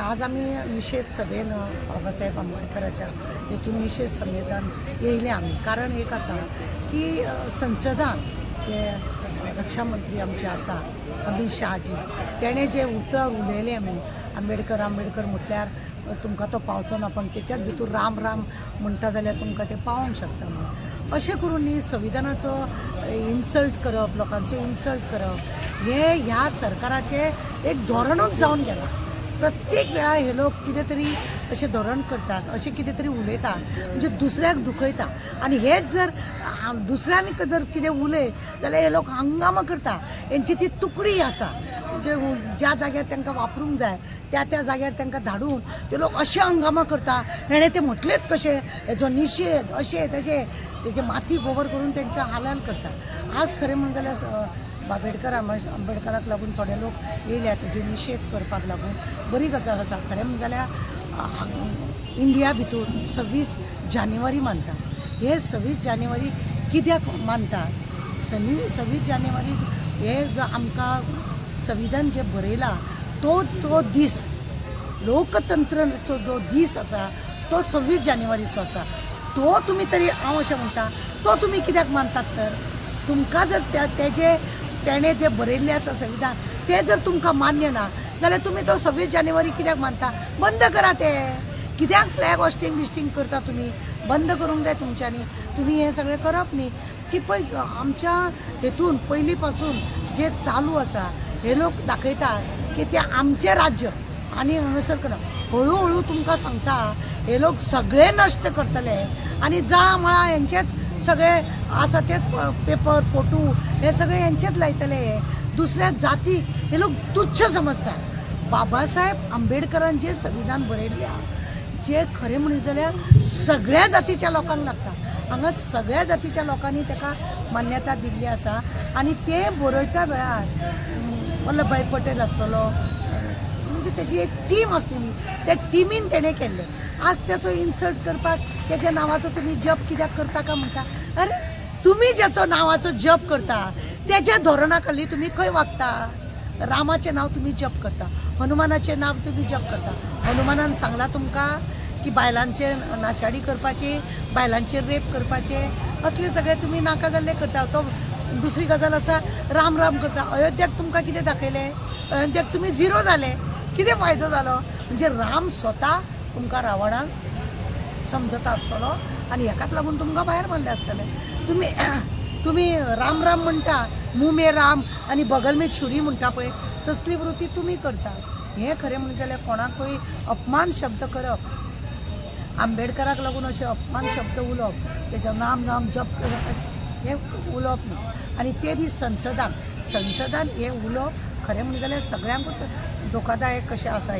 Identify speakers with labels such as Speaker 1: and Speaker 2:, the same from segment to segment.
Speaker 1: आज आम्ही निषेध सभेन बाबासाहेब आंबेडकरांच्या हेतून निषेध संमेलन येयले आम्ही। कारण एक असा की संसदान जे रक्षा मंत्री आमचे आसा अमित शाहजी तेणे जे उतर उलयले आंबेडकर म्हटल्यार तुमकां तो पावचो ना, पण त्याच्यात भितर राम राम म्हणटा जाल्यार तुमकां ते पावोंक शकता म्हणून अशें करून न्ही संविधानाचो इन्सल्ट करप, लोकांचो इन्सल्ट करप हे ह्या सरकाराचे एक धोरणूच जावन गेला। प्रत्येक वेळा हे लोक कितें तरी अशें धोरण करतात, अशें कितें तरी उलयतात म्हणजे दुसऱ्याक दुखयता। आनी हेच जर दुसऱ्यांनी जर कितें उलयत जाल्यार हे लोक हंगामा करता। हेंची ती तुकडी आसा म्हणजे ज्या जाग्यार तांकां वापरूंक जाय त्या जाग्यार तांकां धाडून ते लोक अशें हंगामा करता। हेणें ते म्हटलेच कशें हेजो निशेध अशें तशें तेजे माथी गोबर करून तेंच्या हालान करता। आज खरें म्हणून जाल्यार आंबेडकराक लागून थोडे लोक येयल्या तेजे निशेध करपाक लागून बरी गजाल आसा। खरें म्हणून जाल्यार इंडिया भितर 26 जानेवारी मानता। हे 26 जानेवारी कित्याक मानता? 26 जानेवारी हे आमकां संविधान जे बरयला तो दीस लोकतंत्राचो जो दीस आसा तो 26 जानेवारीचो आसा। तो तुमी तरी हांव अशें म्हणटा तो तुमी कित्याक मानतात? तर तुमकां जर तेणे जे बरयल्लें आसा संविधान ते जर तुमकां मान्य ना जाल्यार तुमी तो 26 जानेवारी कित्याक मानता? बंद करा ते। कित्याक फ्लॅग हॉस्टिंग बिस्टिंग करता तुमी? बंद करूंक जाय तुमच्यांनी। तुमी हे सगळें करप न्ही की पळय आमच्या हेतून पयलीं पासून जे चालू आसा हे लोक दाखयतात की ते आमचें राज्य आनी हांगासर करप। हळू तुमकां सांगता हे लोक सगळे नश्ट करतले आनी जळामळा हेंचेच सगळे आसा ते पेपर फोटो हे सगळे हेंचेच लायतले। दुसऱ्या जातीक हे लोक तुच्छ समजतात। बाबासाहेब आंबेडकरान जे संविधान बरयल्या जे खरें म्हणत जाल्यार सगळ्या जातीच्या लोकांक लागता। हांगा सगळ्या जातीच्या लोकांनी ताका मान्यता दिल्ली आसा। आनी ते बरयता वेळार वल्लभभाई पटेल आसतलो म्हणजे तेजी एक टीम आसलेली, त्या टिमीन तेणें केल्लें। आज त्याचो इन्सल्ट करपाक तेज्या नांवाचो तुमी जप कित्याक करता काय म्हणटा? अरे तुमी ज्याचो नांवाचो जप करता तेज्या धोरणा खाली तुमी खंय वागता? रामाचें नांव तुमी जप करता, हनुमानाचें नांव तुमी जप करता। हनुमानान सांगला तुमकां की बायलांचेर नाशाडी करपाची, बायलांचेर रेप करपाचे असले सगळे तुमी नाका जाल्ले करता। तो दुसरी गजाल आसा राम राम करता। अयोध्याक तुमकां कितें दाखयलें? अयोध्याक तुमी झिरो जाले। कितें फायदो जालो? म्हणजे राम स्वता तुमकां रावणाक समजता आसतलो आनी हेकाच लागून तुमकां भायर मारले आसतले। तुमी राम राम म्हणटा, मुँह में राम आनी बगल में छुरी म्हणटा पळय तसली वृत्ती तुमी करता। हे खरें म्हणत जाल्यार कोणाकूय अपमान शब्द करप, आंबेडकराक लागून अशें अपमान शब्द उलोवप, तेजो नाम जप करप हे उलोवप न्ही। आनी ते बी संसदान हे उलोवप खरें म्हणत जाल्यार सगळ्यांकूच धोकादायक कशें आसा।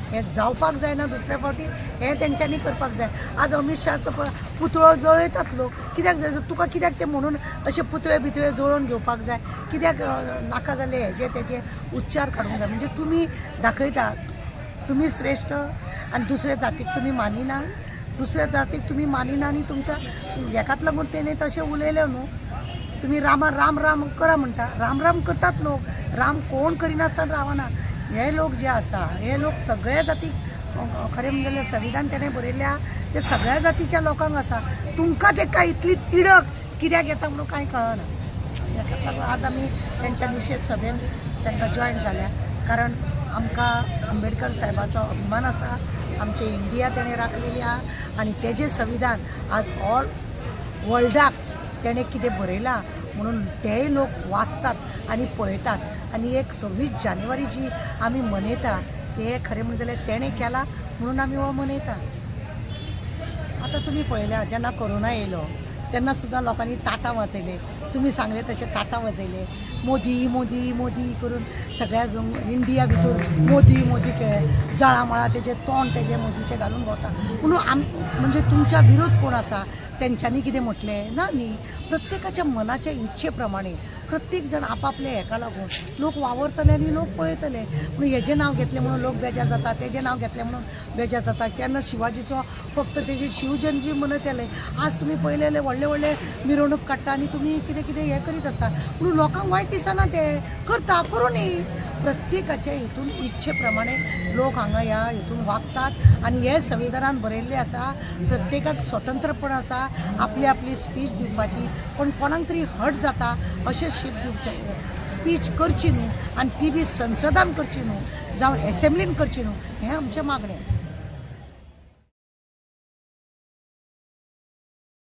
Speaker 1: हे जावपाक जायना दुसऱ्या फावटी हे तेंच्यांनी करपाक जाय। आज अमित शाहचो पुतळो जळयतात लोक, कित्याक जळयतात? तुका कित्याक ते म्हणून अशे पुतळे बितळे जळोवन घेवपाक जाय? कित्याक नाका जाल्ले हेजे तेजे उच्चार काडूंक जाय? म्हणजे तुमी दाखयता तुमी श्रेष्ठ आनी दुसऱ्या जातीक तुमी मानिना, दुसऱ्या जातीक तुमी मानिना आनी तुमच्या हेकाच लागून तेणे तशें उलयलें न्हू। तुमी राम राम करा म्हणटा, राम राम करतात लोक, राम कोण करिनासतना रावना। हे लोक जे आसा हे लोक सगळ्या जातीक खरें म्हणजे संविधान तेणें बरयल्या ते सगळ्या जातीच्या लोकांक आसा। तुमकां तेका इतली तिडक कित्याक येता म्हणून कांय कळना। हेकाच लागून आज आमी तेंच्या निशेध सभेन तांकां जॉयन जाल्या। कारण आमकां आंबेडकर साहेबाचो अभिमान आसा, आमची इंडिया तेणें राखलेली आहा आनी तेजें संविधान आज ऑल वर्ल्डाक तेणें कितें बरयलां म्हणून तेय लोक वाचतात आनी पळयतात। आनी एक 26 जानेवारी जी आमी मनयता हे खरें म्हणत जाल्यार तेणें केला म्हणून आमी हो मनयता। आतां तुमी पळयल्या जेन्ना कोरोना येयलो तेन्ना सुद्दां लोकांनी ताटां वाजयले, तुमी सांगले तशें ताटां वाजयले, मोदी मोदी मोदी करून सगळ्या इंडिया भितर मोदी केलें। जळामळा तेजे तोंड तेजे मोदीचे घालून भोंवता म्हणून म्हणजे तुमच्या विरोध कोण आसा तेंच्यांनी कितें म्हटलें ना न्ही। प्रत्येकाच्या मनाच्या इच्छे प्रमाणे प्रत्येक जण आपापले हेका लागून लोक वावरतले आनी लोक पळयतले। म्हणून हेजें नांव घेतलें म्हणून लोक बेजार जाता, तेजें नांव घेतलें म्हणून बेजार जाता। केन्ना शिवाजीचो फक्त तेजे शिवजयंती मनयत येले, आज तुमी पळयलेले व्हडले व्हडले व्हडले मिरवणूक काडटा आनी तुमी कितें कितें हें करीत आसता पूण लोकांक वायट दिसना ते करता करूनी प्रत्येकाचे हितून इच्छे प्रमाणे लोक हांगा ह्या हितून वागतात आनी हे संविधानान बरयल्लें आसा प्रत्येकाक स्वतंत्रपण आसा आपली आपली स्पीच दिवपाची पण कोणाक तरी हट जाता अशें स्पीच करची न्हू आनी ती बी संसदान करची न्हू जावं एसेंब्लीन करची न्हू हें आमचें मागणें.